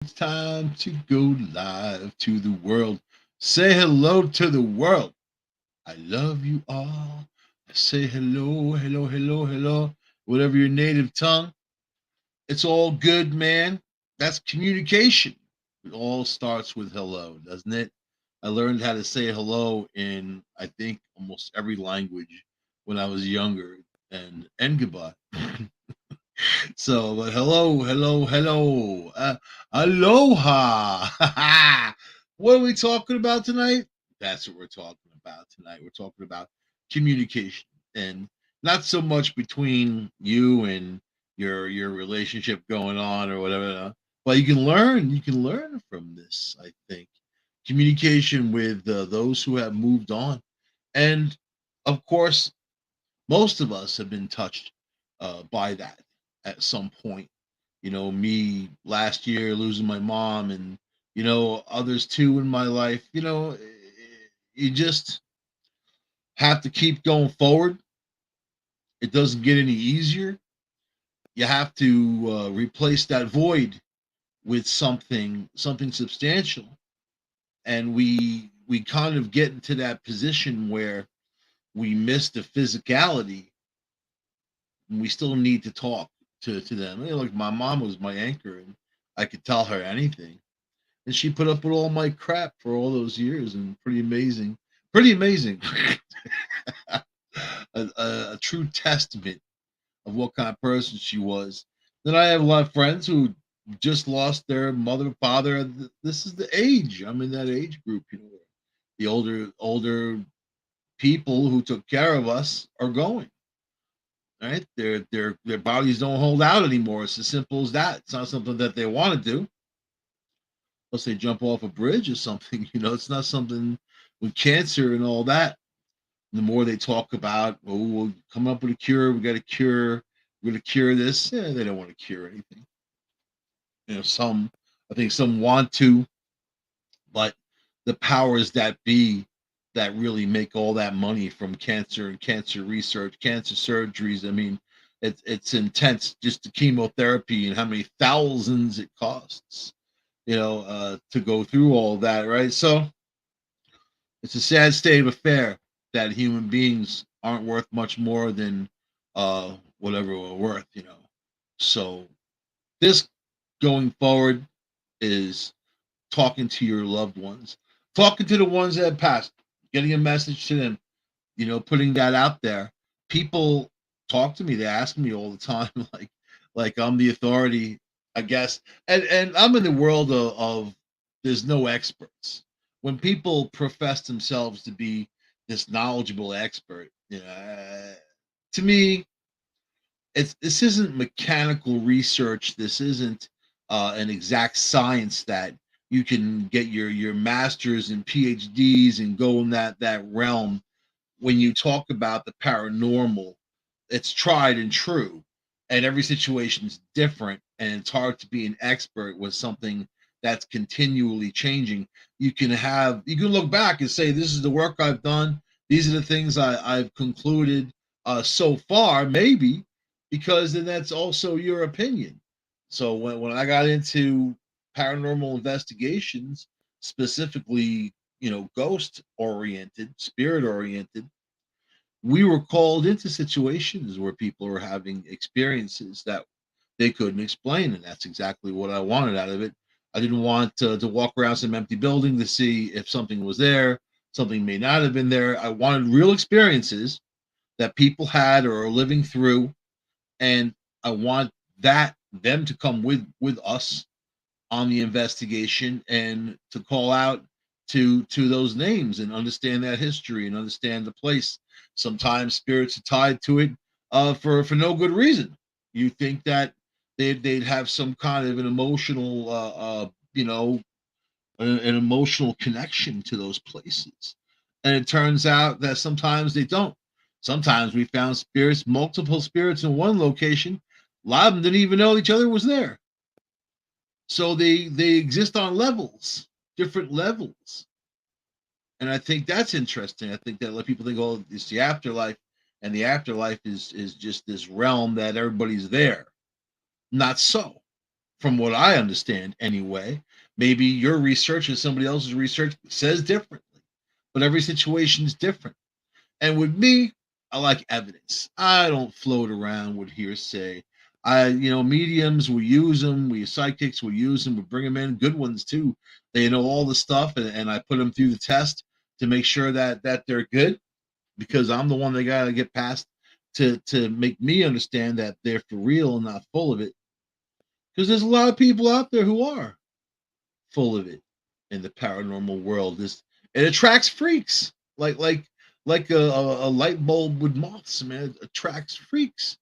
It's time to go live to the world. Say hello to the world. I love you all. Say hello, hello, hello, hello. Whatever your native tongue, it's all good, man. That's communication. It all starts with hello, doesn't it? I learned how to say hello in, I think, almost every language when I was younger, and goodbye. So, but hello, hello, hello, aloha. What are we talking about tonight? That's what we're talking about tonight. We're talking about communication, and not so much between you and your relationship going on or whatever, but you can learn. You can learn from this. I think communication with those who have moved on, and of course, most of us have been touched by that at some point. Me last year losing my mom, and others too in my life. You just have to keep going forward. It doesn't get any easier. You have to replace that void with something substantial, and we kind of get into that position where we miss the physicality, and we still need to talk to them. Like my mom was my anchor, and I could tell her anything, and she put up with all my crap for all those years, and pretty amazing, pretty amazing. A true testament of what kind of person she was. Then I have a lot of friends who just lost their mother, father. This is the age. I'm in that age group. The older people who took care of us are going. Right? Their bodies don't hold out anymore. It's as simple as that. It's not something that they want to do. Unless they jump off a bridge or something. It's not something with cancer and all that. The more they talk about, oh, we'll come up with a cure. We got a cure. We're going to cure this. Yeah, they don't want to cure anything. I think some want to, but the powers that be that really make all that money from cancer and cancer research, cancer surgeries. I mean, it's intense, just the chemotherapy and how many thousands it costs, to go through all that, right? So it's a sad state of affair that human beings aren't worth much more than whatever we're worth. So this going forward is talking to your loved ones, talking to the ones that have passed, getting a message to them, putting that out there. People talk to me, they ask me all the time, like I'm the authority, I guess. And I'm in the world of there's no experts. When people profess themselves to be this knowledgeable expert, to me, this isn't mechanical research. This isn't an exact science that you can get your masters and PhDs and go in that realm. When you talk about the paranormal, it's tried and true, and every situation is different, and it's hard to be an expert with something that's continually changing. You can look back and say, this is the work I've done, these are the things I've concluded so far, maybe, because then that's also your opinion. So when I got into paranormal investigations, specifically, ghost oriented, spirit oriented, we were called into situations where people were having experiences that they couldn't explain, and that's exactly what I wanted out of it. I didn't want to walk around some empty building to see if something was there. Something may not have been there. I wanted real experiences that people had or are living through, and I want that them to come with us on the investigation and to call out to those names and understand that history and understand the place. Sometimes spirits are tied to it for no good reason. You think that they'd have some kind of an emotional an emotional connection to those places, and it turns out that sometimes they don't. Sometimes we found spirits, multiple spirits in one location. A lot of them didn't even know each other was there, so they exist on levels, different levels. And I think that's interesting. I think that a lot of people think, oh, it's the afterlife, and the afterlife is just this realm that everybody's there. Not so. from what I understand anyway. Maybe your research and somebody else's research says differently, but every situation is different. And with me, I like evidence. I don't float around with hearsay. Mediums, we use them. We psychics, we use them. We bring them in, good ones too. They know all the stuff, and I put them through the test to make sure that they're good, because I'm the one that got to get past to make me understand that they're for real and not full of it. Because there's a lot of people out there who are full of it in the paranormal world. This It attracts freaks like a light bulb with moths. Man, it attracts freaks,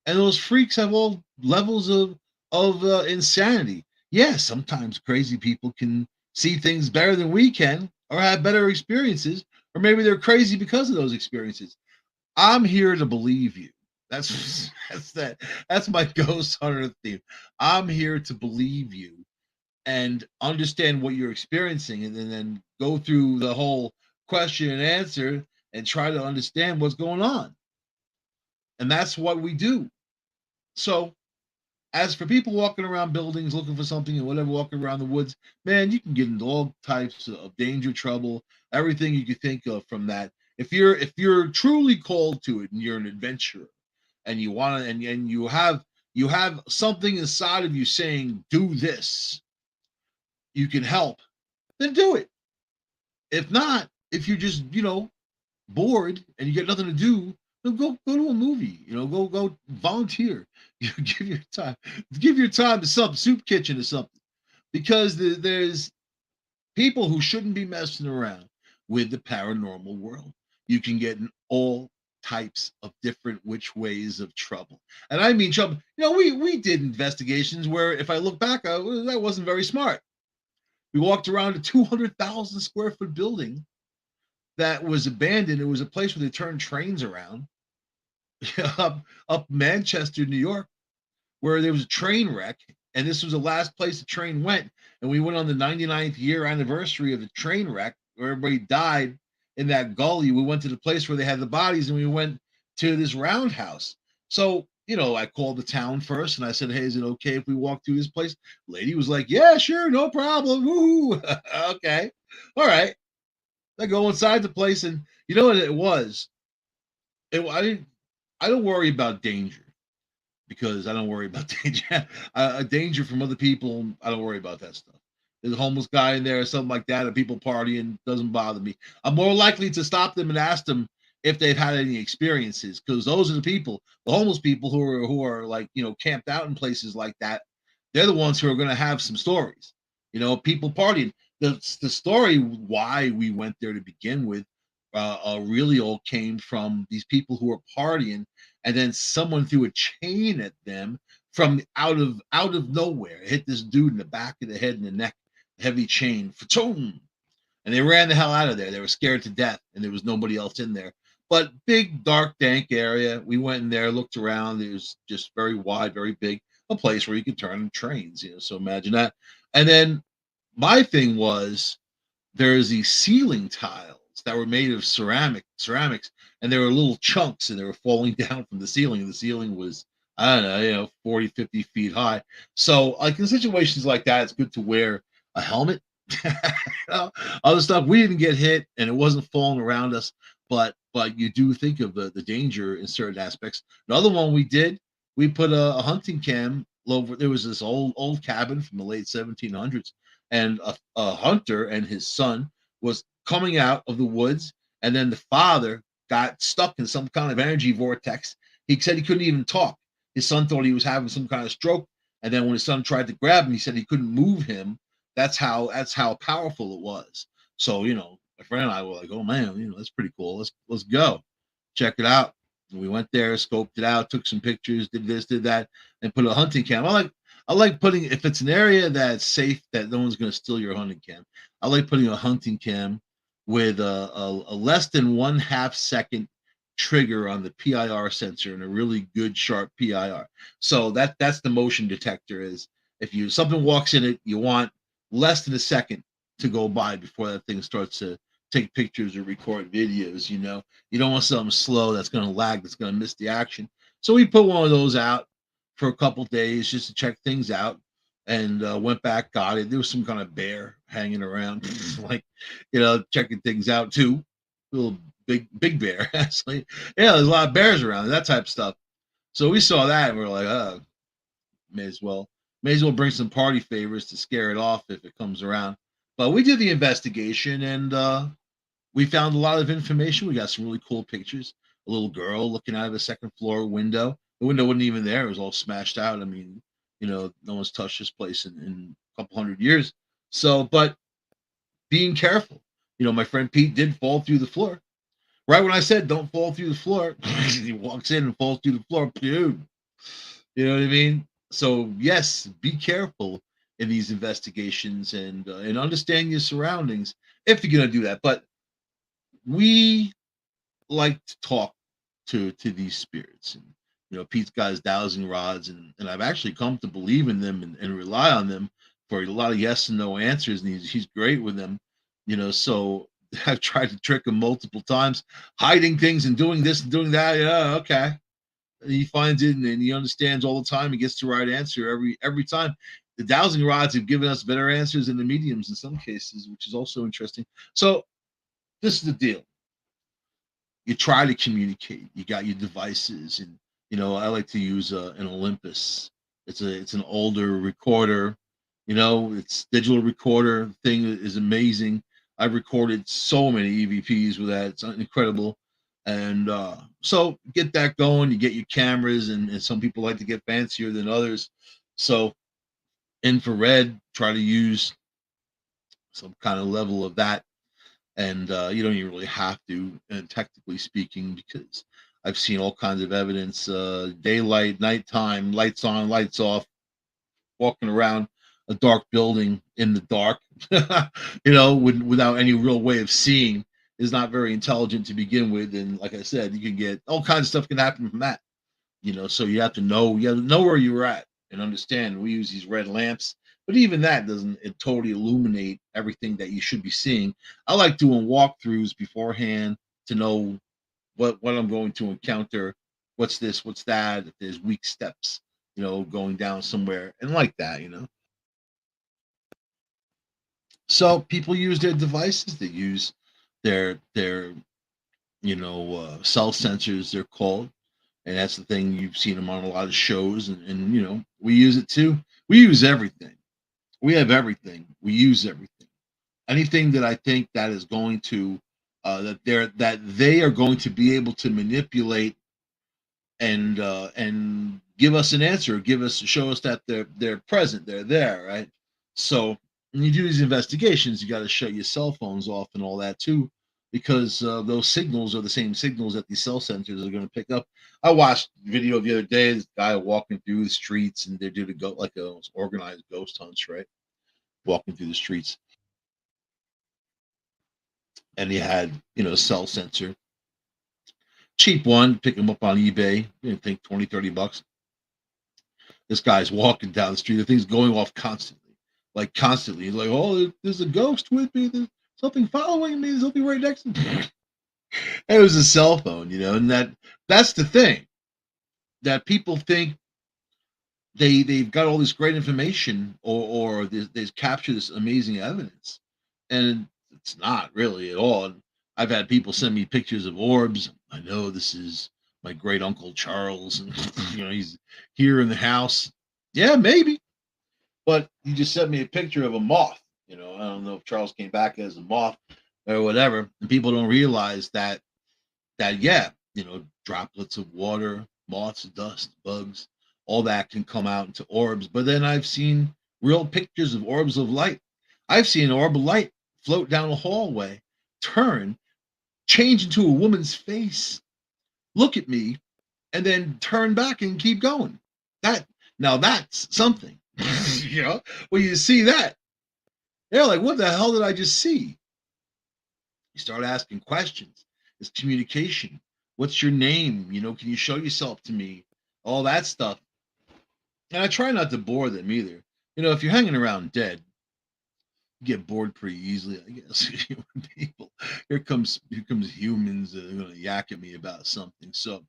and those freaks have all levels of insanity. Yeah, sometimes crazy people can see things better than we can, or have better experiences, or maybe they're crazy because of those experiences. I'm here to believe you. That's my ghost hunter theme. I'm here to believe you and understand what you're experiencing, and then go through the whole question and answer and try to understand what's going on. And that's what we do. So, as for people walking around buildings looking for something and whatever, walking around the woods, man, you can get into all types of danger, trouble, everything you could think of from that. If you're truly called to it and you're an adventurer and you want to, and you have something inside of you saying, do this, you can help, then do it. If not, if you're just, bored and you get nothing to do, then go to a movie. Go volunteer. Give your time to something, soup kitchen or something, because there's people who shouldn't be messing around with the paranormal world. You can get in all types of different which ways of trouble, and I mean trouble. We did investigations where, if I look back, that wasn't very smart. We walked around a 200,000 square foot building that was abandoned. It was a place where they turned trains around up Manchester, New York, where there was a train wreck, and this was the last place the train went. And we went on the 99th year anniversary of the train wreck, where everybody died in that gully. We went to the place where they had the bodies, and we went to this roundhouse. So, I called the town first, and I said, "Hey, is it okay if we walk through this place?" Lady was like, "Yeah, sure, no problem." Woo! Okay, all right. I go inside the place, and you know what it was? I didn't. I don't worry about danger, because I don't worry about danger. Danger from other people, I don't worry about that stuff. There's a homeless guy in there or something like that, and people partying, doesn't bother me. I'm more likely to stop them and ask them if they've had any experiences, because those are the homeless people who are like, camped out in places like that. They're the ones who are going to have some stories. People partying. The story why we went there to begin with really all came from these people who were partying, and then someone threw a chain at them from out of nowhere. It hit this dude in the back of the head and the neck, heavy chain, fa-choom, and they ran the hell out of there. They were scared to death, and there was nobody else in there. But big, dark, dank area. We went in there, looked around. It was just very wide, very big, a place where you could turn trains. So imagine that. And then my thing was, there's these ceiling tiles that were made of ceramics, and there were little chunks, and they were falling down from the ceiling. The ceiling was, I don't know, 40, 50 feet high. So, like, in situations like that, it's good to wear a helmet. Other stuff, we didn't get hit, and it wasn't falling around us, but you do think of the danger in certain aspects. Another one we did, we put a hunting cam over. There was this old cabin from the late 1700s, and a hunter and his son was coming out of the woods, and then the father got stuck in some kind of energy vortex. He said he couldn't even talk. His son thought he was having some kind of stroke, and then when his son tried to grab him, he said he couldn't move him. That's how powerful it was. So, my friend and I were like, "Oh man, that's pretty cool. Let's go check it out." And we went there, scoped it out, took some pictures, did this, did that, and put a hunting cam. I like putting, if it's an area that's safe, that no one's going to steal your hunting cam. I like putting a hunting cam with a less than 1/2 second trigger on the PIR sensor and a really good sharp PIR. So that's the motion detector. Is if something walks in it, you want less than a second to go by before that thing starts to take pictures or record videos. You don't want something slow that's going to lag, that's going to miss the action. So we put one of those out for a couple days just to check things out. and went back, got it. There was some kind of bear hanging around, like, checking things out too. Little big bear, actually. Yeah, there's a lot of bears around, that type of stuff. So we saw that, and we are like, may as well, may as well bring some party favors to scare it off if it comes around. But we did the investigation, and we found a lot of information. We got some really cool pictures. A little girl looking out of a second floor window. The window wasn't even there; it was all smashed out. I mean, no one's touched this place in a couple hundred years. So, but being careful. My friend Pete did fall through the floor. Right when I said don't fall through the floor, he walks in and falls through the floor. Dude, you know what I mean? So yes, be careful in these investigations, and understand your surroundings if you're gonna do that. But we like to talk to these spirits, and Pete's got his dowsing rods, and I've actually come to believe in them, and rely on them for a lot of yes and no answers, and he's great with them. So I've tried to trick him multiple times, hiding things and doing this and doing that. Yeah, okay. And he finds it, and he understands all the time. He gets the right answer every time. The dowsing rods have given us better answers than the mediums in some cases, which is also interesting. So this is the deal: you try to communicate. You got your devices, and I like to use an Olympus. It's an older recorder. It's digital recorder thing is amazing. I've recorded so many EVPs with that. It's incredible. And so get that going. You get your cameras, and some people like to get fancier than others. So infrared, try to use some kind of level of that, and you don't even really have to, technically speaking, because I've seen all kinds of evidence: daylight, nighttime, lights on, lights off, walking around a dark building in the dark, without any real way of seeing, is not very intelligent to begin with. And like I said, you can get all kinds of stuff can happen from that. So you have to know where you're at and understand. We use these red lamps, but even that doesn't it totally illuminate everything that you should be seeing. I like doing walkthroughs beforehand to know what I'm going to encounter, what's this, what's that, if there's weak steps, going down somewhere, and like that. So people use their devices. They use their cell sensors, they're called, and that's the thing. You've seen them on a lot of shows, and we use it too. We use everything. We have everything. We use everything. Anything that I think that is going to that they are going to be able to manipulate, and give us an answer, show us that they're present, they're there, right? So when you do these investigations, you got to shut your cell phones off and all that too, because those signals are the same signals that these cell sensors are going to pick up. I watched a video the other day, this guy walking through the streets, and they did a go like a organized ghost hunts, right? Walking through the streets, and he had a cell sensor, cheap one, pick them up on eBay. I think 20-30 bucks. This guy's walking down the street. The thing's going off constantly, like constantly. He's like, "Oh, there's a ghost with me. There's something following me. There's something right next to me." It was a cell phone, and that's the thing that people think they've got all this great information, or they've captured this amazing evidence, and it's not really at all. And I've had people send me pictures of orbs. I know this is my great uncle Charles, and he's here in the house. Yeah, maybe. But he just sent me a picture of a moth. I don't know if Charles came back as a moth or whatever. And people don't realize that yeah, droplets of water, moths, dust, bugs, all that can come out into orbs. But then I've seen real pictures of orbs of light. I've seen an orb of light float down a hallway, turn, change into a woman's face, look at me, and then turn back and keep going. That Now that's something. When you see that, they're like, what the hell did I just see? You start asking questions. It's communication. What's your name? Can you show yourself to me? All that stuff. And I try not to bore them either. If you're hanging around dead, you get bored pretty easily, I guess. Human people. Here comes humans that are gonna yak at me about something. So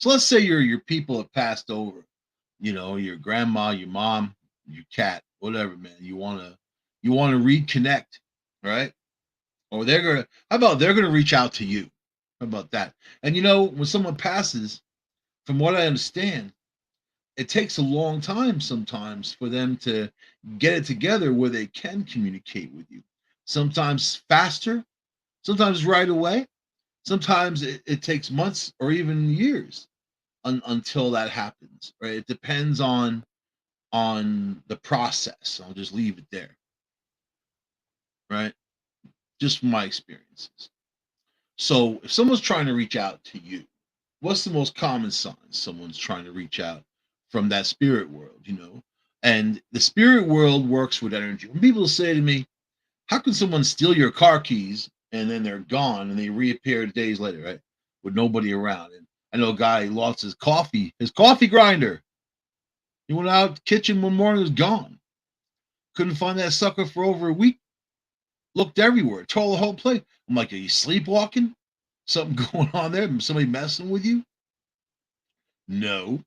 let's say your people have passed over. Your grandma, your mom, your cat. whatever, man. You wanna reconnect, right? Or they're gonna how about they're gonna reach out to you? How about that? And when someone passes, from what I understand, it takes a long time sometimes for them to get it together where they can communicate with you. Sometimes faster, sometimes right away. Sometimes it takes months or even years until that happens. Right? It depends on the process. I'll just leave it there. Right? Just from my experiences. So if someone's trying to reach out to you, what's the most common sign someone's trying to reach out from that spirit world? And the spirit world works with energy. When people say to me, how can someone steal your car keys and then they're gone and they reappear days later, right? With nobody around. And I know a guy lost his coffee grinder. He went out kitchen one morning, it was gone. Couldn't find that sucker for over a week. Looked everywhere, tore the whole place. I'm like, are you sleepwalking? Something going on there? Somebody messing with you? No.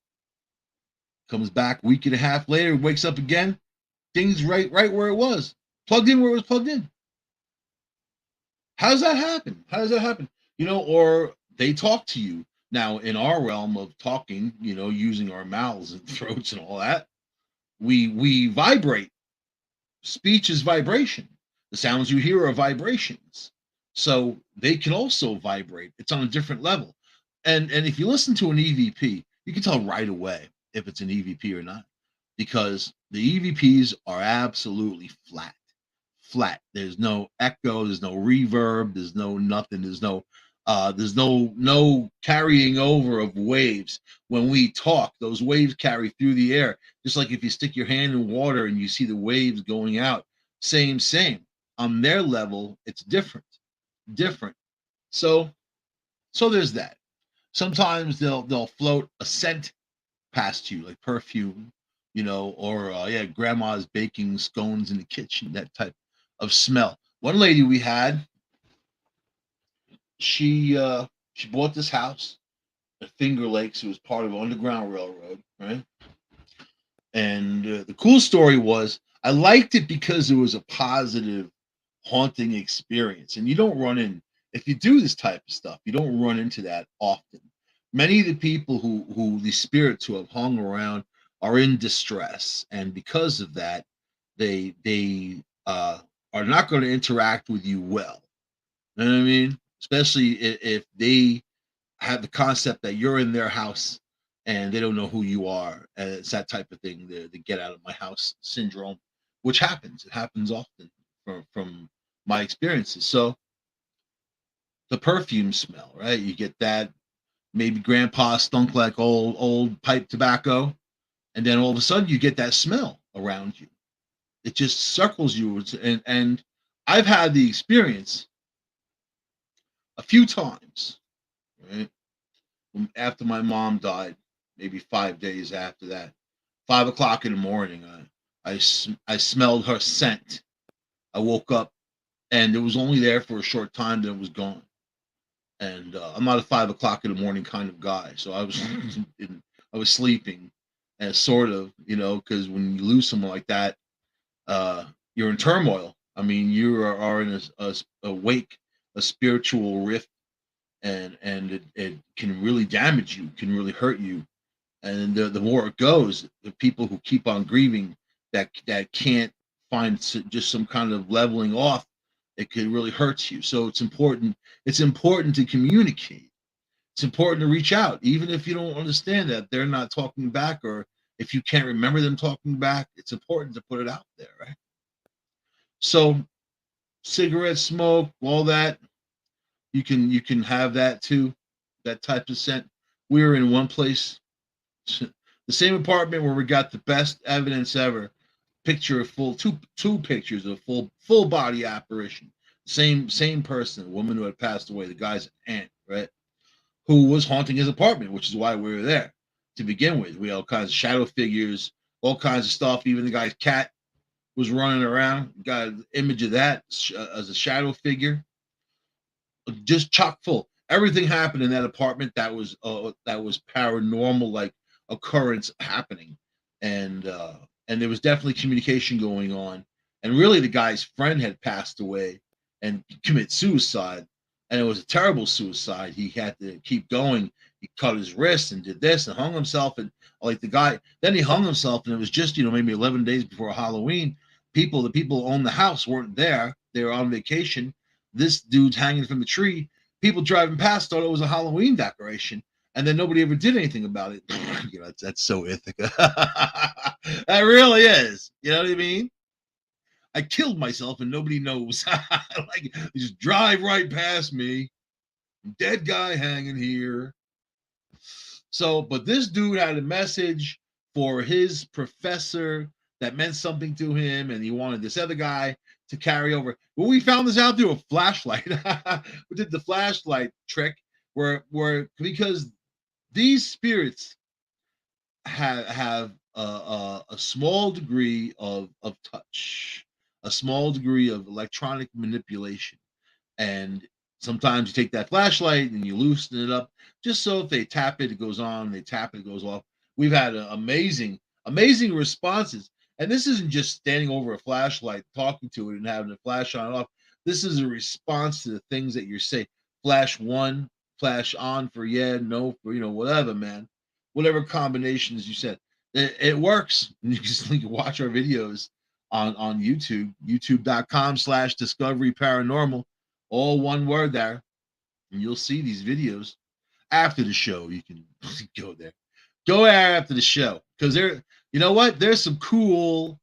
Comes back week and a half later, wakes up again. Things right where it was. Plugged in where it was plugged in. How does that happen? How does that happen? Or they talk to you. Now, in our realm of talking, using our mouths and throats and all that, we vibrate. Speech is vibration. The sounds you hear are vibrations. So they can also vibrate. It's on a different level. And if you listen to an EVP, you can tell right away if it's an EVP or not, because the EVPs are absolutely flat. Flat. There's no echo, there's no reverb, there's no nothing, there's no carrying over of waves. When we talk, those waves carry through the air. Just like if you stick your hand in water and you see the waves going out, same. On their level, it's different. Different. So so there's that. Sometimes they'll float a scent past you, like perfume, or yeah, grandma's baking scones in the kitchen, that type of smell. One lady we had, she bought this house at Finger Lakes. It was part of Underground Railroad, right? And the cool story was I liked it because it was a positive, haunting experience. And you don't run in if you do this type of stuff. You don't run into that often. Many of the people who the spirits who have hung around are in distress, and because of that, they are not going to interact with you well. You know what I mean? Especially if they have the concept that you're in their house and they don't know who you are. And it's that type of thing, the get out of my house syndrome, which happens. It happens often from my experiences. So the perfume smell, right? You get that. Maybe grandpa stunk like old pipe tobacco, and then all of a sudden you get that smell around you. It just circles you. And I've had the experience a few times, right? After my mom died, maybe 5 days after that, 5 o'clock in the morning, I smelled her scent. I woke up and it was only there for a short time, then it was gone. And I'm not a 5 o'clock in the morning kind of guy, so I was I was sleeping, and sort of, because when you lose someone like that, uh, you're in turmoil. I mean, you are in a wake, a spiritual rift, and it can really damage you, can really hurt you. And the more it goes, the people who keep on grieving that can't find just some kind of leveling off, it can really hurt you. So it's important to communicate. It's important to reach out, even if you don't understand that they're not talking back, or if you can't remember them talking back. It's important to put it out there, right? So cigarette smoke, all that, you can have that too, that type of scent. We were in one place, the same apartment where we got the best evidence ever. Picture of two pictures of full body apparition. Same person, a woman who had passed away. The guy's aunt, right, who was haunting his apartment, which is why we were there to begin with. We had all kinds of shadow figures, all kinds of stuff. Even the guy's cat was running around. Got an image of that as a shadow figure, just chock full. Everything happened in that apartment that was paranormal like occurrence happening, and and there was definitely communication going on. And really, the guy's friend had passed away and commit suicide, and it was a terrible suicide. He had to keep going. He cut his wrist and did this and hung himself. And like the guy, then he hung himself, and it was just maybe 11 days before Halloween. The people who owned the house weren't there. They were on vacation. This dude's hanging from the tree. People driving past thought it was a Halloween decoration, and then nobody ever did anything about it. That's so Ithaca. That really is. You know what I mean? I killed myself and nobody knows. Like, just drive right past me. Dead guy hanging here. So, but this dude had a message for his professor that meant something to him, and he wanted this other guy to carry over. Well, we found this out through a flashlight. We did the flashlight trick where because these spirits have a small degree of touch, a small degree of electronic manipulation, and sometimes you take that flashlight and you loosen it up just so if they tap it, it goes on. They tap it, it goes off. We've had amazing responses, and this isn't just standing over a flashlight, talking to it, and having it flash on and off. This is a response to the things that you're saying. Flash one, flash on for yeah, no for whatever, man, whatever combinations you said. It works. You can watch our videos on YouTube, youtube.com/discovery paranormal, all one word there, and you'll see these videos after the show. You can go there after the show, because you know what, there's some cool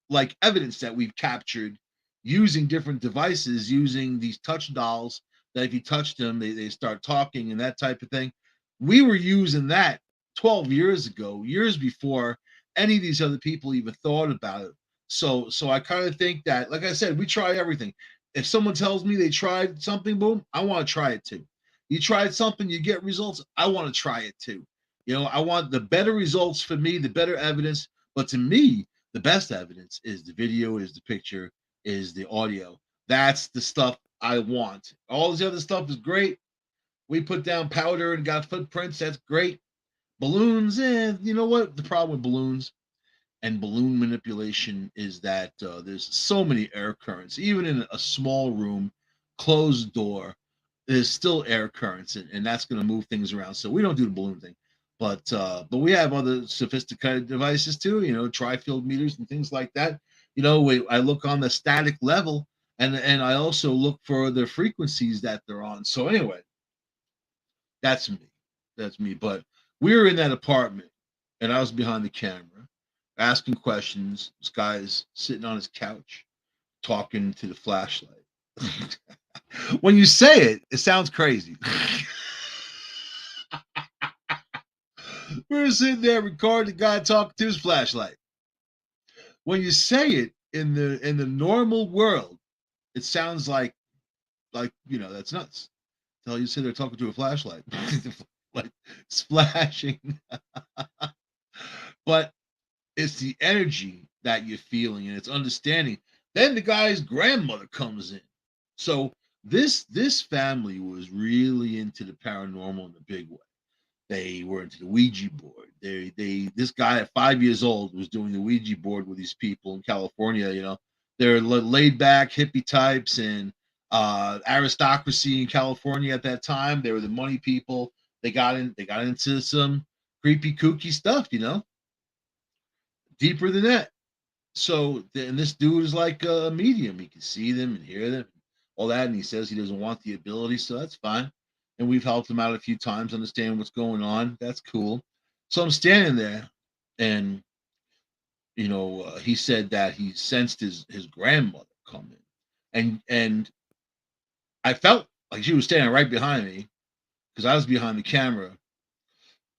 like evidence that we've captured using different devices, using these touch dolls that if you touch them, they start talking and that type of thing. We were using that 12 years ago, years before any of these other people even thought about it. So I kind of think that, like I said, we try everything. If someone tells me they tried something, boom, I want to try it too. You tried something, you get results, I want to try it too. I want the better results for me, the better evidence. But to me, the best evidence is the video, is the picture, is the audio. That's the stuff I want. All this other stuff is great. We put down powder and got footprints. That's great. Balloons, you know what? The problem with balloons and balloon manipulation is that there's so many air currents. Even in a small room, closed door, there's still air currents, and that's going to move things around. So we don't do the balloon thing. But we have other sophisticated devices too, tri-field meters and things like that. I look on the static level, and I also look for the frequencies that they're on. So anyway, that's me. That's me. But we were in that apartment, and I was behind the camera, asking questions. This guy's sitting on his couch, talking to the flashlight. When you say it, it sounds crazy. We're sitting there recording the guy talking to his flashlight. When you say it in the normal world, it sounds like that's nuts. Tell you sit there talking to a flashlight, like it's flashing. But it's the energy that you're feeling, and it's understanding. Then the guy's grandmother comes in. So this family was really into the paranormal in a big way. They were into the Ouija board. This guy at 5 years old was doing the Ouija board with these people in California. They're laid back hippie types and aristocracy in California at that time. They were the money people. They got into some creepy, kooky stuff. Deeper than that. So and this dude is like a medium. He can see them and hear them, all that. And he says he doesn't want the ability, so that's fine. And we've helped him out a few times, understand what's going on. That's cool. So I'm standing there, and he said that he sensed his grandmother come in, and I felt like she was standing right behind me because I was behind the camera,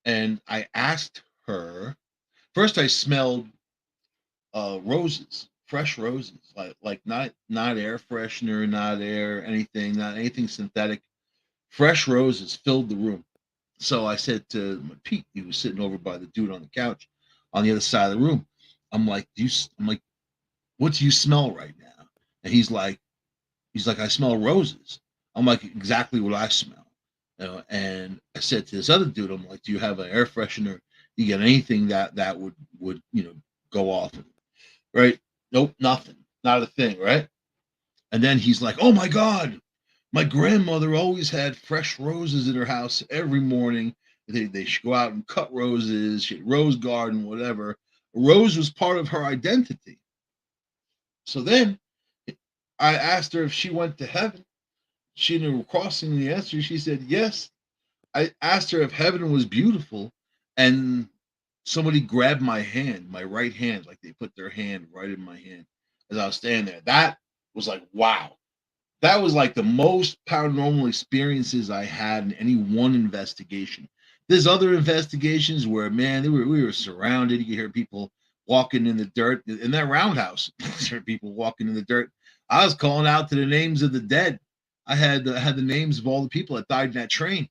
and I asked her. First, I smelled roses, fresh roses, like not air freshener, not anything synthetic. Fresh roses filled the room. So I said to Pete, he was sitting over by the dude on the couch on the other side of the room. I'm like, what do you smell right now? And he's like, I smell roses. I'm like, exactly what I smell. And I said to this other dude, I'm like, do you have an air freshener You get anything that would go off, right? Nope, nothing, not a thing, right? And then he's like, "Oh my God, my grandmother always had fresh roses in her house every morning. They should go out and cut roses. She had rose garden, whatever. A rose was part of her identity." So then I asked her if she went to heaven. She knew crossing the answer. She said yes. I asked her if heaven was beautiful, and somebody grabbed my hand, my right hand, like they put their hand right in my hand as I was standing there. That was like, wow. That was like the most paranormal experiences I had in any one investigation. There's other investigations where, man, we were surrounded. You could hear people walking in the dirt in that roundhouse. Hear people walking in the dirt. I was calling out to the names of the dead. I had the names of all the people that died in that train.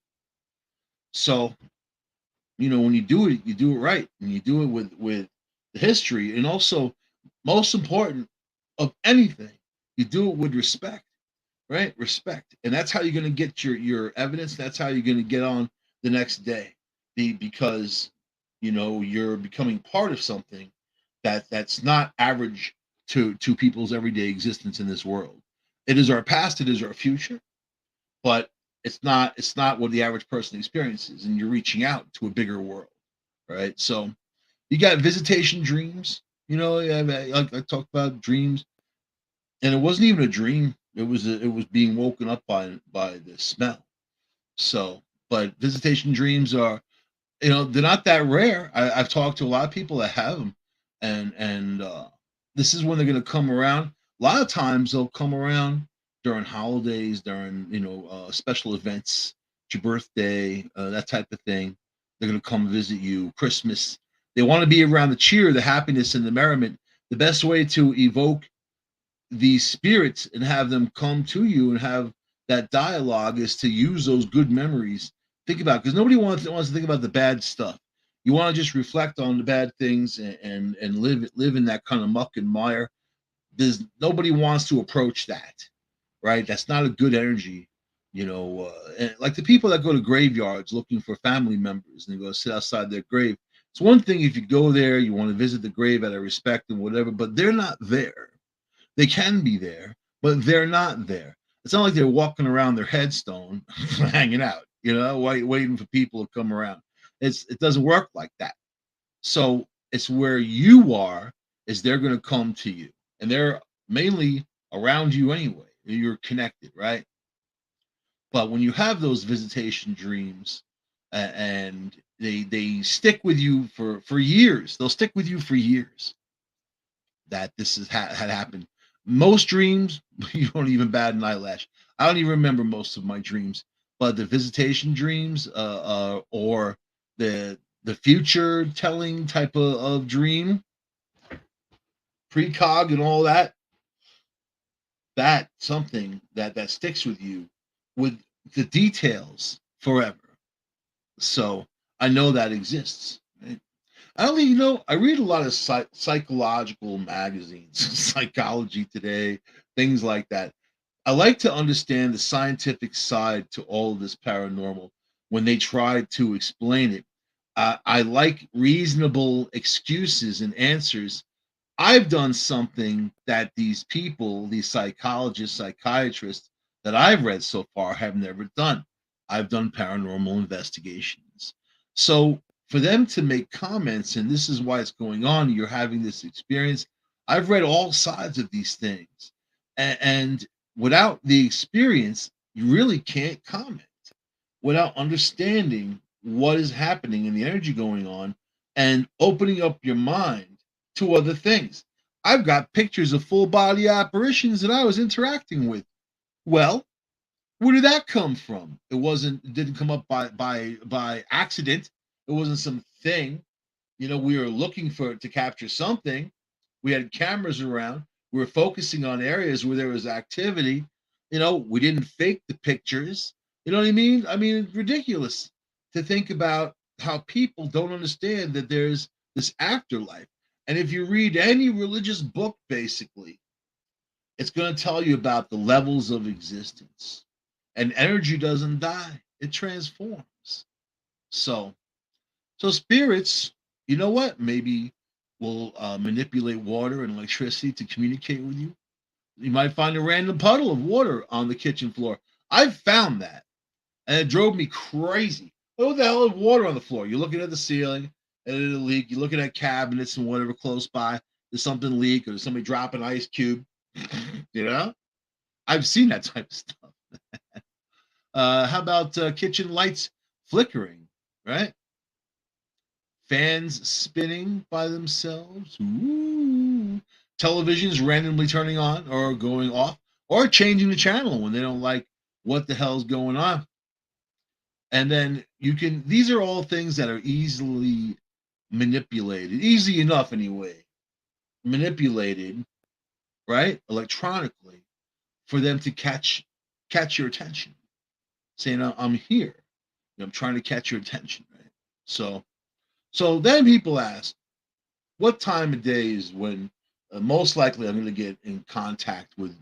So when you do it right, and you do it with the history, and also, most important of anything, you do it with respect, right? Respect, and that's how you're going to get your evidence. That's how you're going to get on the next day, because you're becoming part of something that's not average to people's everyday existence in this world. It is our past, it is our future, but it's not what the average person experiences, and you're reaching out to a bigger world, right? So you got visitation dreams. I talked about dreams, and it wasn't even a dream. It was being woken up by the smell. So, but visitation dreams are, they're not that rare. I've talked to a lot of people that have them, and this is when they're going to come around. A lot of times they'll come around during holidays, during special events, your birthday, that type of thing. They're going to come visit you. Christmas. They want to be around the cheer, the happiness, and the merriment. The best way to evoke these spirits and have them come to you and have that dialogue is to use those good memories. Think about, because nobody wants to think about the bad stuff. You want to just reflect on the bad things, and live in that kind of muck and mire. There's nobody wants to approach that, right? That's not a good energy. And like the people that go to graveyards looking for family members, and they go sit outside their grave. It's one thing if you go there, you want to visit the grave out of respect and whatever, but they're not there. They can be there, but they're not there. It's not like they're walking around their headstone, hanging out, waiting for people to come around. It doesn't work like that. So it's where you are, is they're going to come to you, and they're mainly around you anyway. You're connected, right? But when you have those visitation dreams, and they stick with you for years, they'll stick with you for years, that this had happened. Most dreams, you don't even bat an eyelash. I don't even remember most of my dreams, but the visitation dreams, or the future telling type of dream, precog and all that, that something that sticks with you, with the details forever. So I know that exists. Right? I only, I read a lot of psychological magazines, Psychology Today, things like that. I like to understand the scientific side to all of this paranormal when they try to explain it. I like reasonable excuses and answers. I've done something that these people, these psychologists, psychiatrists that I've read so far have never done. I've done paranormal investigations. So for them to make comments, and this is why it's going on, you're having this experience. I've read all sides of these things. And without the experience, you really can't comment without understanding what is happening and the energy going on, and opening up your mind to other things. I've got pictures of full body apparitions that I was interacting with. Well, where did that come from? It didn't come up by accident. It wasn't some thing. We were looking for to capture something. We had cameras around. We were focusing on areas where there was activity. We didn't fake the pictures. You know what I mean? I mean, it's ridiculous to think about how people don't understand that there's this afterlife. And if you read any religious book, basically, it's going to tell you about the levels of existence. And energy doesn't die, it transforms. So So spirits, you know what? Maybe will manipulate water and electricity to communicate with you. You might find a random puddle of water on the kitchen floor. I've found that, and it drove me crazy. What the hell is water on the floor? You're looking at the ceiling and it'll leak. You're looking at cabinets and whatever close by. There's something leak, or there's somebody drop an ice cube. You know, I've seen that type of stuff. How about kitchen lights flickering? Right, fans spinning by themselves. Ooh. Televisions randomly turning on or going off, or changing the channel when they don't like what the hell's going on. And then you can, these are all things that are easily manipulated, easy enough anyway, manipulated, right? Electronically for them to catch your attention. Saying, I'm here. I'm trying to catch your attention, right? So then people ask, what time of day is when most likely I'm going to get in contact with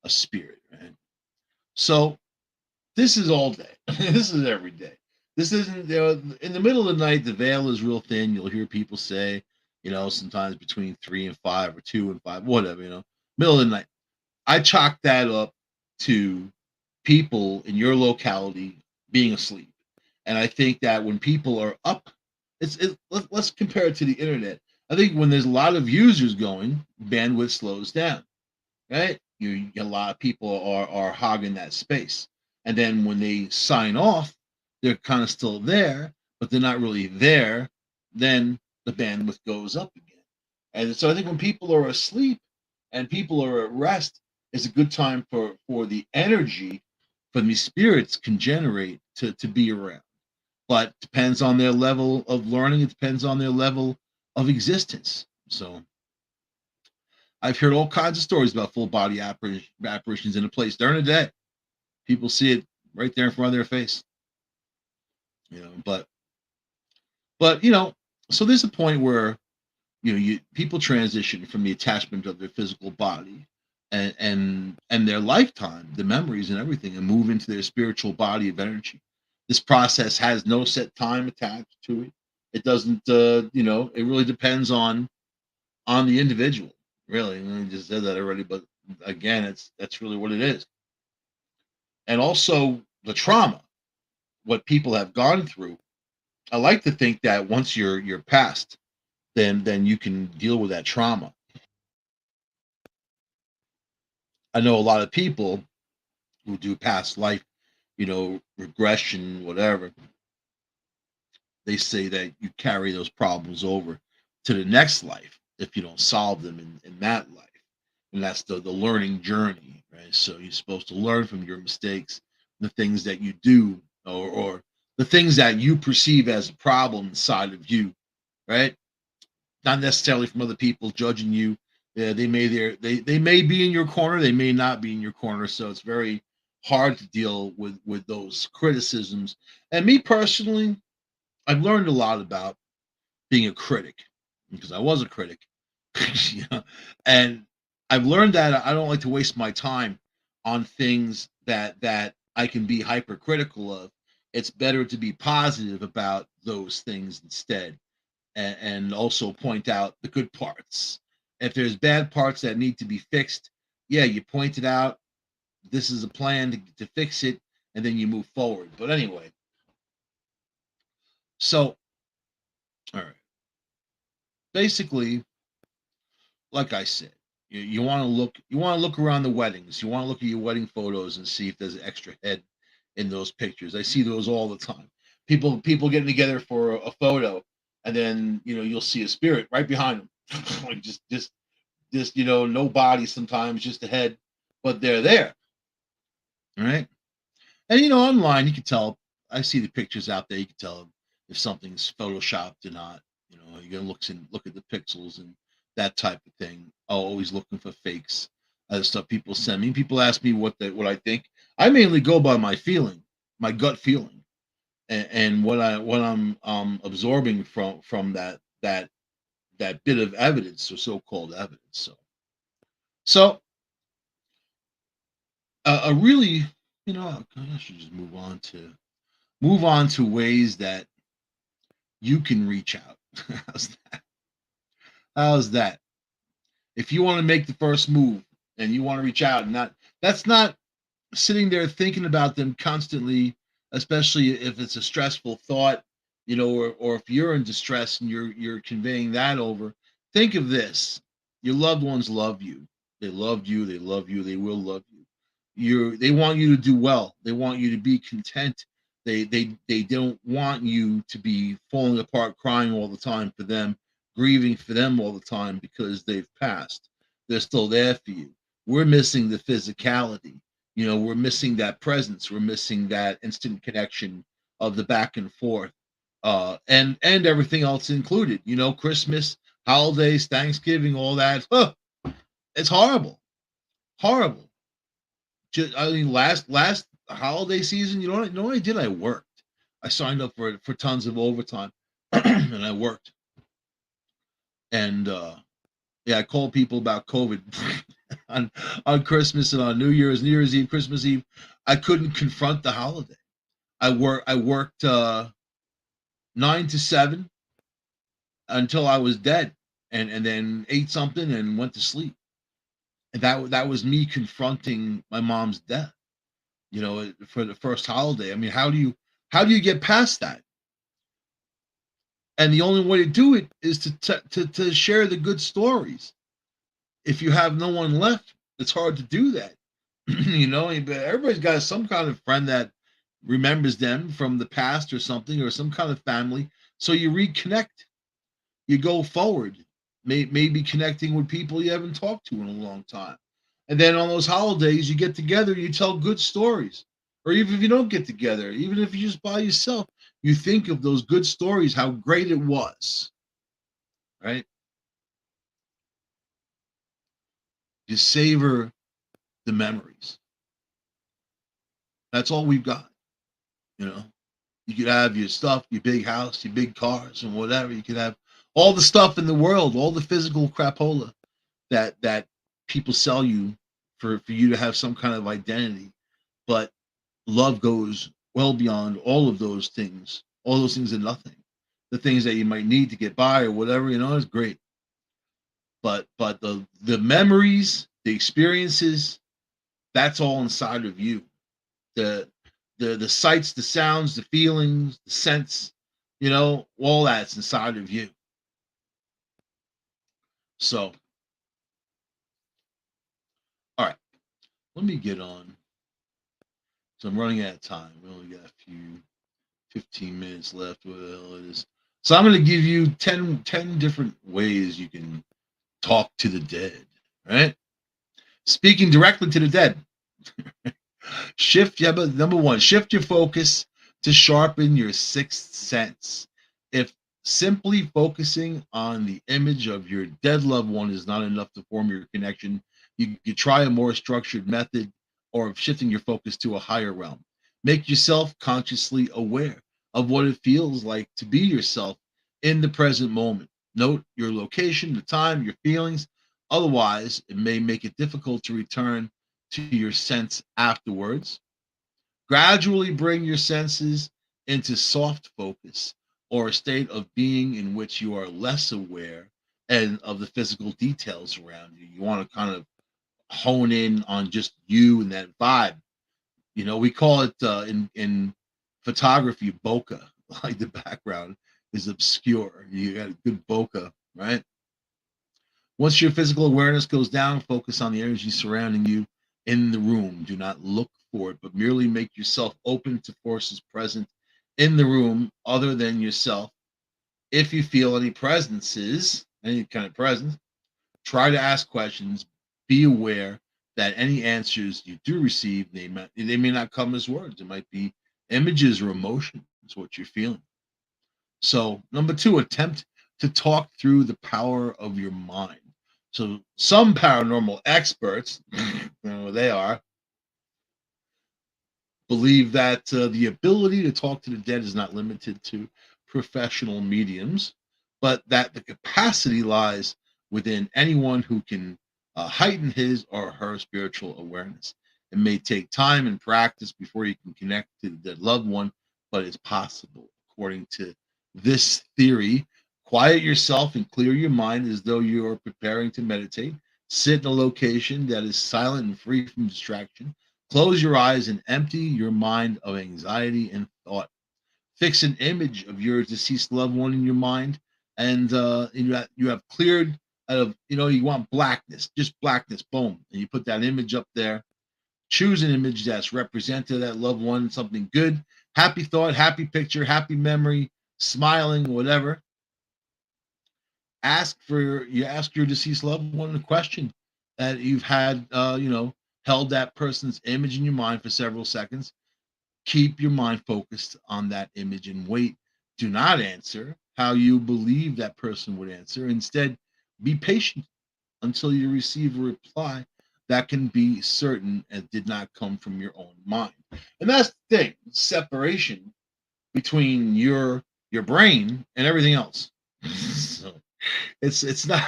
a spirit, right? So this is all day. This is every day. This isn't, in the middle of the night. The veil is real thin. You'll hear people say, sometimes between 3 and 5 or 2 and 5, whatever. Middle of the night. I chalk that up to people in your locality being asleep, and I think that when people are up, let's compare it to the internet. I think when there's a lot of users going, bandwidth slows down, right? You get a lot of people are hogging that space, and then when they sign off, they're kind of still there, but they're not really there. Then the bandwidth goes up again, and so I think when people are asleep and people are at rest, it's a good time for the energy from these spirits can generate to be around. But depends on their level of learning. It depends on their level of existence. So I've heard all kinds of stories about full body apparitions in a place during the day. People see it right there in front of their face, but so there's a point where people transition from the attachment of their physical body and their lifetime, the memories and everything, and move into their spiritual body of energy. This process has no set time attached to it. It doesn't, it really depends on the individual. Really, and I just said that already, but again, that's really what it is. And also the trauma, what people have gone through. I like to think that once you're past, then you can deal with that trauma. I know a lot of people who do past life, regression, whatever. They say that you carry those problems over to the next life if you don't solve them in that life. And that's the learning journey, right? So you're supposed to learn from your mistakes, the things that you do, or the things that you perceive as a problem inside of you, right? Not necessarily from other people judging you. Yeah, they may be in your corner, they may not be in your corner. So it's very hard to deal with those criticisms. And me personally, I've learned a lot about being a critic because I was a critic, you know, and I've learned that I don't like to waste my time on things that I can be hypercritical of. It's better to be positive about those things instead, and also point out the good parts. If there's bad parts that need to be fixed, yeah, you point it out. This is a plan to fix it, and then you move forward. But anyway, so all right, basically, like I said, you want to look around the weddings. You want to look at your wedding photos and see if there's an extra head in those pictures. I see those all the time. People getting together for a photo, and then you'll see a spirit right behind them, like just no body sometimes, just a head, but they're there. All right. And online you can tell. I see the pictures out there. You can tell if something's photoshopped or not. You gotta look at the pixels and that type of thing. Always looking for fakes. Other stuff people send me. People ask me what I think. I mainly go by my feeling, my gut feeling, and what I'm absorbing from that bit of evidence, or so-called evidence. So a really, I should just move on to ways that you can reach out. how's, how's that? If you want to make the first move and you want to reach out, and not that's not sitting there thinking about them constantly, especially if it's a stressful thought, or if you're in distress and you're conveying that over. Think of this: your loved ones love you. They loved you. They love you. They will love you. They want you to do well. They want you to be content. They don't want you to be falling apart, crying all the time for them, grieving for them all the time because they've passed. They're still there for you. We're missing the physicality. We're missing that presence. We're missing that instant connection of the back and forth, and everything else included. Christmas, holidays, Thanksgiving, all that. Huh, it's horrible, horrible. I mean, last holiday season, what I did? I worked. I signed up for tons of overtime, and I worked. And yeah, I called people about COVID on Christmas and on New Year's Eve, Christmas Eve. I couldn't confront the holiday. I worked 9 to 7 until I was dead, and then ate something and went to sleep. And that was me confronting my mom's death. For the first holiday. I mean, how do you get past that? And the only way to do it is to share the good stories. If you have no one left, it's hard to do that. But everybody's got some kind of friend that remembers them from the past or something, or some kind of family. So you reconnect, you go forward, maybe connecting with people you haven't talked to in a long time. And then on those holidays, you get together, you tell good stories. Or even if you don't get together, even if you're just by yourself, you think of those good stories, how great it was, right? You savor the memories. That's all we've got, you know. You could have your stuff, your big house, your big cars, and whatever. You could have all the stuff in the world, all the physical crapola that people sell you for you to have some kind of identity. But love goes well beyond all those things and nothing. The things that you might need to get by or whatever, is great. But the memories, the experiences, that's all inside of you. The the sights, the sounds, the feelings, the scents, all that's inside of you. So, all right, let me get on. So I'm running out of time. We only got a few 15 minutes left. What the hell it is? So I'm going to give you 10 different ways you can talk to the dead, right? Speaking directly to the dead. But number one, shift your focus to sharpen your sixth sense. If simply focusing on the image of your dead loved one is not enough to form your connection, you could try a more structured method or of shifting your focus to a higher realm. Make yourself consciously aware of what it feels like to be yourself in the present moment. Note your location, the time, your feelings. Otherwise, it may make it difficult to return to your sense afterwards. Gradually bring your senses into soft focus or a state of being in which you are less aware and of the physical details around you. You want to kind of hone in on just you and that vibe. We call it in photography bokeh, like the background is obscure. You got a good bokeh, right? Once your physical awareness goes down, focus on the energy surrounding you in the room. Do not look for it, but merely make yourself open to forces present in the room other than yourself. If you feel any presences, any kind of presence, try to ask questions. Be aware that any answers you do receive, they may not come as words. It might be images or emotions, what you're feeling. So, number two, attempt to talk through the power of your mind. So, some paranormal experts, they are, believe that the ability to talk to the dead is not limited to professional mediums, but that the capacity lies within anyone who can heighten his or her spiritual awareness. It may take time and practice before you can connect to the dead loved one, but it's possible, according to this theory. Quiet yourself and clear your mind as though you are preparing to meditate. Sit in a location that is silent and free from distraction. Close your eyes and empty your mind of anxiety and thought. Fix an image of your deceased loved one in your mind, and you have cleared out of, you want blackness, just blackness, boom, and you put that image up there. Choose an image that's representative of that loved one, something good, happy thought, happy picture, happy memory, smiling, whatever. You ask your deceased loved one a question that you've had, held that person's image in your mind for several seconds. Keep your mind focused on that image and wait. Do not answer how you believe that person would answer. Instead, be patient until you receive a reply that can be certain and did not come from your own mind. And that's the thing, separation between your brain and everything else. So it's not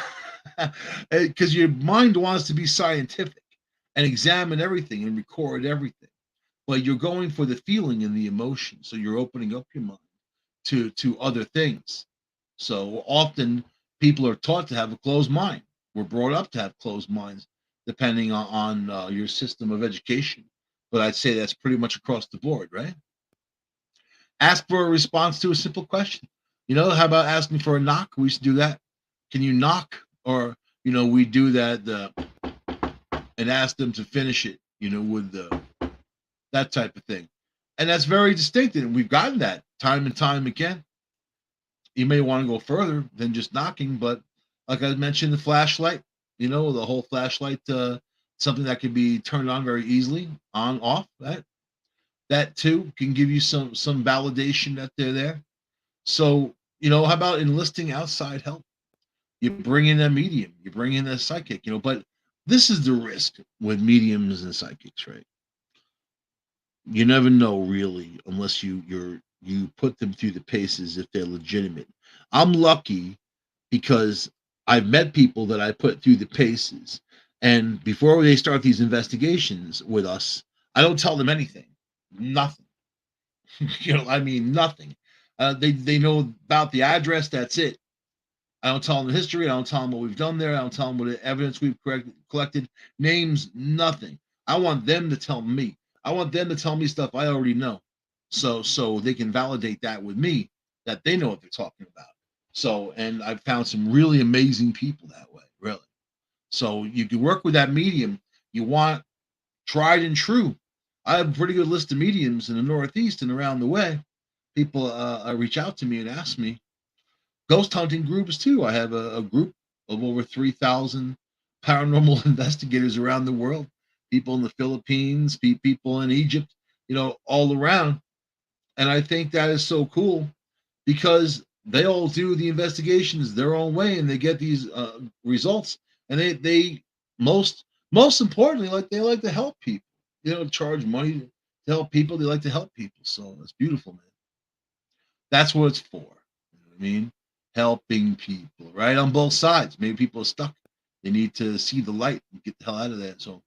because your mind wants to be scientific and examine everything and record everything, but you're going for the feeling and the emotion. So you're opening up your mind to other things. So often people are taught to have a closed mind. We're brought up to have closed minds, depending on your system of education. But I'd say that's pretty much across the board, right? Ask for a response to a simple question. How about asking for a knock? We used to do that. Can you knock? Or we do that and ask them to finish it. With the that type of thing, and that's very distinctive. And we've gotten that time and time again. You may want to go further than just knocking, but like I mentioned, the flashlight, the whole flashlight, something that can be turned on very easily, on, off. That too can give you some validation that they're there. So, how about enlisting outside help? You bring in a medium, you bring in a psychic, but this is the risk with mediums and psychics, right? You never know really unless you put them through the paces if they're legitimate. I'm lucky because I've met people that I put through the paces, and before they start these investigations with us, I don't tell them anything, nothing. I mean nothing. They know about the address. That's it. I don't tell them the history. I don't tell them what we've done there. I don't tell them what evidence we've collected, names, nothing. I want them to tell me. I want them to tell me stuff I already know, so they can validate that with me that they know what they're talking about. So, and I've found some really amazing people that way, really. So you can work with that medium. You want tried and true. I have a pretty good list of mediums in the Northeast and around the way. People reach out to me and ask me, ghost hunting groups too. I have a group of over 3,000 paranormal investigators around the world. People in the Philippines, people in Egypt, all around. And I think that is so cool because they all do the investigations their own way, and they get these results. And they most importantly, they like to help people. Charge money to help people. They like to help people. So it's beautiful, man. That's what it's for. You know what I mean? Helping people, right? On both sides. Maybe people are stuck. They need to see the light and get the hell out of that. So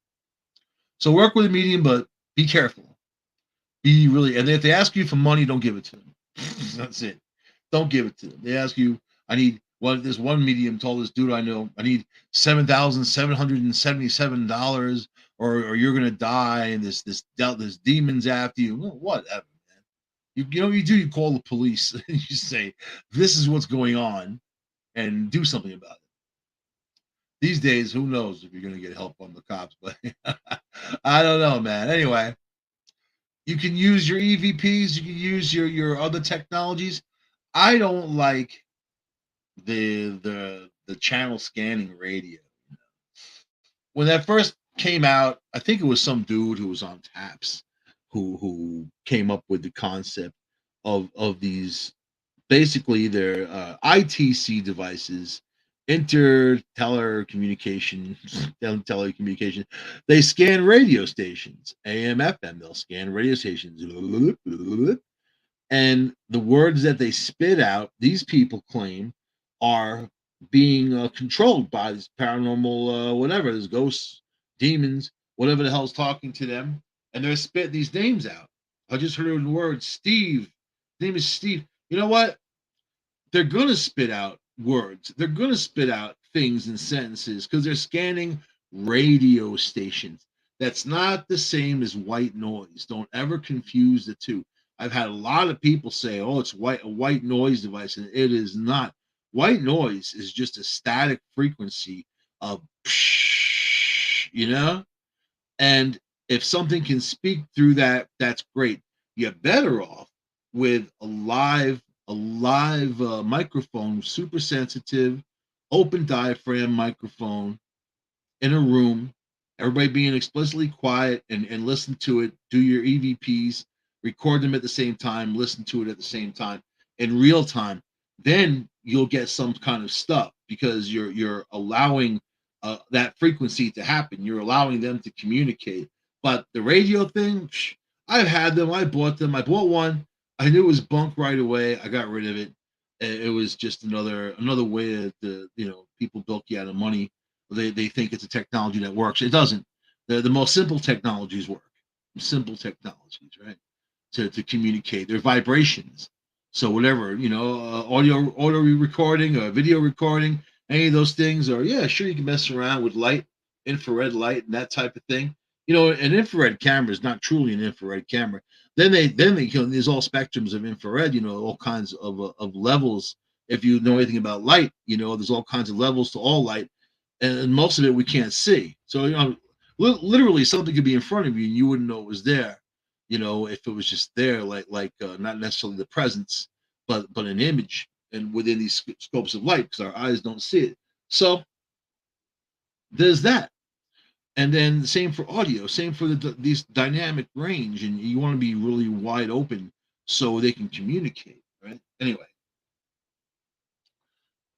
work with a medium, but be careful. Be really, and if they ask you for money, don't give it to them. That's it. Don't give it to them. They ask you, I need this one medium told this dude I know, I need $7,777, or you're gonna die, and this demon's after you. Well, whatever. You do, you call the police and you say, this is what's going on, and do something about it. These days, who knows if you're going to get help on the cops, but I don't know, man. Anyway, you can use your EVPs, you can use your other technologies. I don't like the channel scanning radio. When that first came out, I think it was some dude who was on Taps who came up with the concept of these. Basically, they're ITC devices, telecommunication. They scan radio stations, AM, FM. They'll scan radio stations, and the words that they spit out, these people claim, are being controlled by this paranormal, whatever, there's ghosts, demons, whatever the hell's talking to them, and they're spitting these names out. I just heard the word Steve. His name is Steve. You know what? they're gonna spit out words. They're gonna spit out things and sentences because they're scanning radio stations. That's not the same as white noise. Don't ever confuse the two. I've had a lot of people say, "Oh, it's a white noise device," and it is not. White noise is just a static frequency of, you know. And if something can speak through that, that's great. You're better off with a live microphone, super sensitive, open diaphragm microphone in a room, everybody being explicitly quiet and listen to it, do your EVPs, record them at the same time, listen to it at the same time in real time. Then you'll get some kind of stuff because you're allowing that frequency to happen. You're allowing them to communicate. But the radio thing, I've had them. I bought them. I bought one. I knew it was bunk right away. I got rid of it. It was just another way that people bilk you out of money. They think it's a technology that works. It doesn't. The most simple technologies work. Simple technologies, right? To communicate. They're vibrations. So whatever, audio recording or video recording, any of those things, or yeah, sure you can mess around with light, infrared light, and that type of thing. An infrared camera is not truly an infrared camera. There's all spectrums of infrared. All kinds of levels. If you know anything about light, there's all kinds of levels to all light, and most of it we can't see. So literally something could be in front of you and you wouldn't know it was there. If it was just there, like not necessarily the presence, but an image, and within these scopes of light, because our eyes don't see it. So there's that. And then the same for audio, same for these dynamic range, and you want to be really wide open so they can communicate, right? Anyway,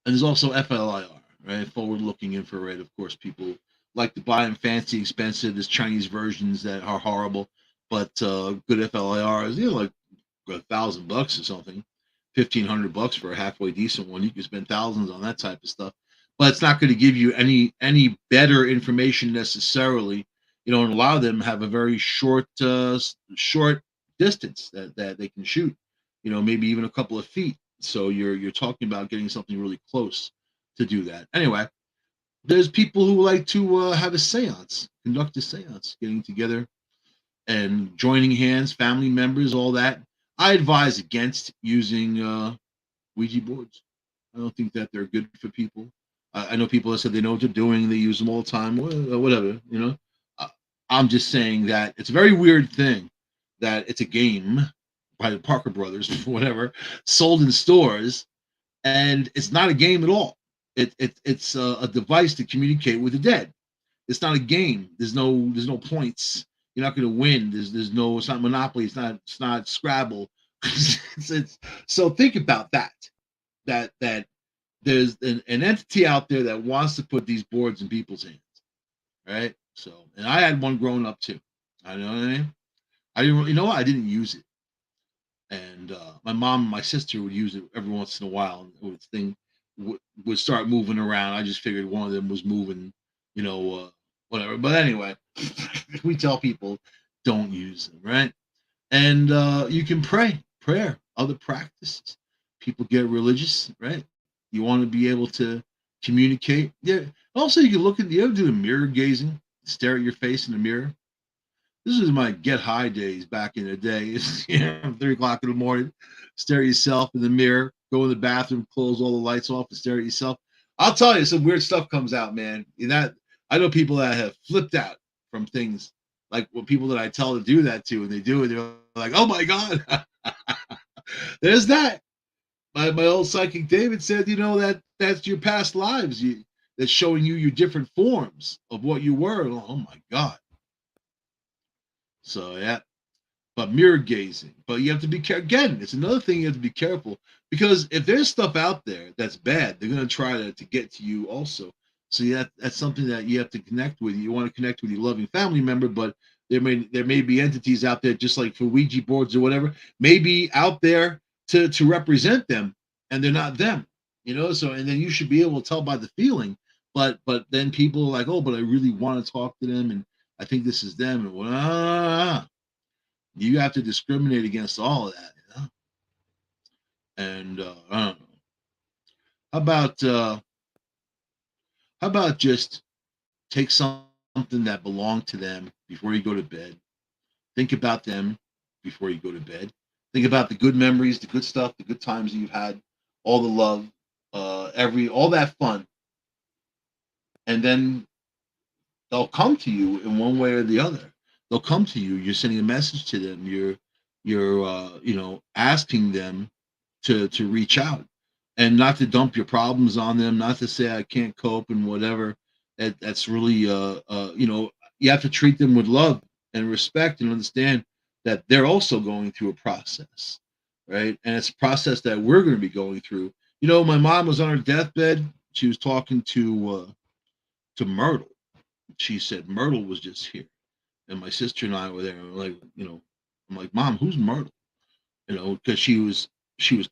and there's also FLIR, right? Forward looking infrared. Of course, people like to buy them fancy, expensive. There's Chinese versions that are horrible, but good FLIR is like $1,000 or something, 1,500 bucks for a halfway decent one. You can spend thousands on that type of stuff, but it's not going to give you any better information necessarily. And a lot of them have a very short distance that they can shoot. Maybe even a couple of feet. So you're talking about getting something really close to do that. Anyway, there's people who like to have a séance, conduct a séance, getting together and joining hands, family members, all that. I advise against using Ouija boards. I don't think that they're good for people. I know people that said they know what they're doing, they use them all the time, whatever. Uh, I'm just saying that it's a very weird thing that it's a game by the Parker Brothers, whatever, sold in stores, and it's not a game at all. It's a device to communicate with the dead. It's not a game. There's no points. You're not going to win. There's no. It's not Monopoly. It's not Scrabble. So think about that. That there's an entity out there that wants to put these boards in people's hands, right? So, and I had one growing up too. I know what I mean. I didn't. What? I didn't use it, and my mom and my sister would use it every once in a while, and the thing would start moving around. I just figured one of them was moving, whatever. But anyway, we tell people don't use them, right? And you can prayer, other practices. People get religious, right? You want to be able to communicate. Yeah. Also, you can look at. You ever do the mirror gazing? Stare at your face in the mirror. This is my get high days back in the day. It's 3 o'clock in the morning. Stare at yourself in the mirror. Go in the bathroom, close all the lights off, and stare at yourself. I'll tell you, some weird stuff comes out, man. That I know people that have flipped out from things like what people that I tell to do that to, and they do it. They're like, "Oh my god!" There's that. My old psychic David said, that's your past lives. That's showing you your different forms of what you were. Oh my god. So yeah, but mirror gazing. But you have to be careful. Again, it's another thing you have to be careful because if there's stuff out there that's bad, they're going to try to get to you also. So yeah, that's something that you have to connect with. You want to connect with your loving family member, but there may be entities out there, just like for Ouija boards or whatever, maybe out there to represent them, and they're not them. So and then you should be able to tell by the feeling. But then people are like, oh, but I really want to talk to them, and I think this is them, and you have to discriminate against all of that, And I don't know. How about just take something that belonged to them before you go to bed. Think about them before you go to bed. Think about the good memories, the good stuff, the good times that you've had, all the love, all that fun, and then they'll come to you in one way or the other. They'll come to you. You're sending a message to them. You're asking them to reach out and not to dump your problems on them, not to say I can't cope and whatever. That's really you have to treat them with love and respect and understand that they're also going through a process, right? And it's a process that we're going to be going through. My mom was on her deathbed. She was talking to Myrtle. She said Myrtle was just here, and my sister and I were there. And we're like, I'm like, Mom, who's Myrtle? Because she was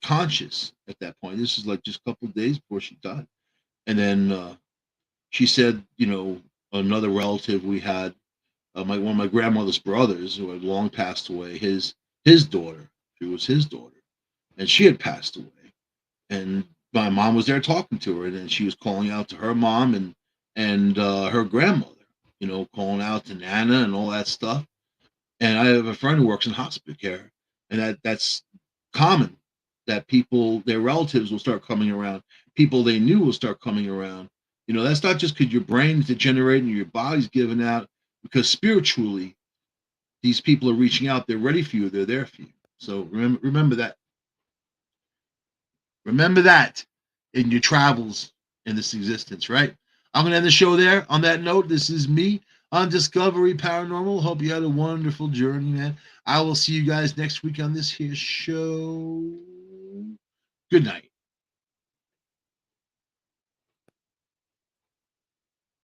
conscious at that point. This is like just a couple of days before she died, and then she said, another relative we had, one of my grandmother's brothers who had long passed away. His daughter, she was his daughter, and she had passed away, and my mom was there talking to her, and then she was calling out to her mom and her grandmother, calling out to Nana and all that stuff. And I have a friend who works in hospice care, and that's common that people, their relatives, will start coming around. People they knew will start coming around. That's not just because your brain's degenerating, your body's giving out, because spiritually, these people are reaching out. They're ready for you. They're there for you. So remember that. Remember that in your travels in this existence, right? I'm going to end the show there. On that note, this is me on Discovery Paranormal. Hope you had a wonderful journey, man. I will see you guys next week on this here show. Good night.